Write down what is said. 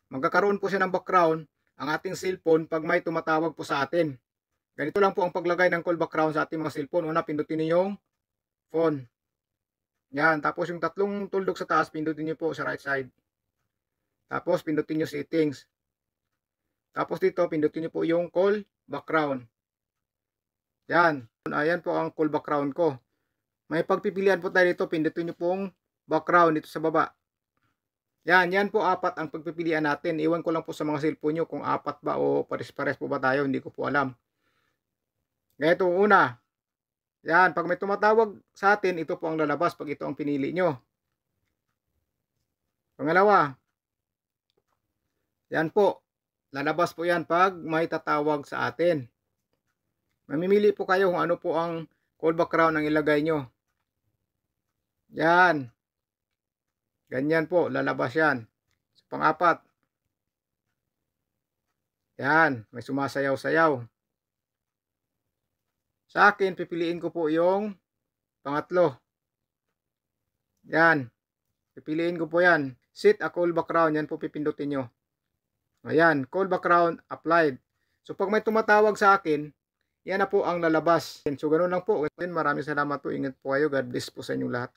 magkakaroon po siya ng background ang ating cellphone pag may tumatawag po sa atin. Ganito lang po ang paglagay ng call background sa ating mga cellphone. Una, pindutin niyo yung phone. Yan, tapos yung tatlong tuldok sa taas, pindutin niyo po sa right side. Tapos pindutin niyo settings. Tapos dito, pindutin niyo po yung call background. Yan, ayan po ang call background ko. May pagpipilian po tayo dito, pindutin nyo pong background dito sa baba. Yan po apat ang pagpipilian natin. Iwan ko lang po sa mga cellphone nyo kung apat ba o pares-pares po ba tayo, hindi ko po alam. Ganito una. Yan, pag may tumatawag sa atin, ito po ang lalabas pag ito ang pinili nyo. Pangalawa. Yan po, lalabas po yan pag may tatawag sa atin. Mamimili po kayo kung ano po ang call background ang ilagay nyo. Yan. Ganyan po, lalabas yan. So, pang-apat. Yan, may sumasayaw-sayaw. Sa akin, pipiliin ko po yung pangatlo. Yan. Pipiliin ko po yan. Set a call background. Yan po pipindutin nyo. Ayan, call background applied. So, pag may tumatawag sa akin, yan na po ang lalabas. So, ganun lang po. Maraming salamat po. Ingat po kayo. God bless po sa inyong lahat.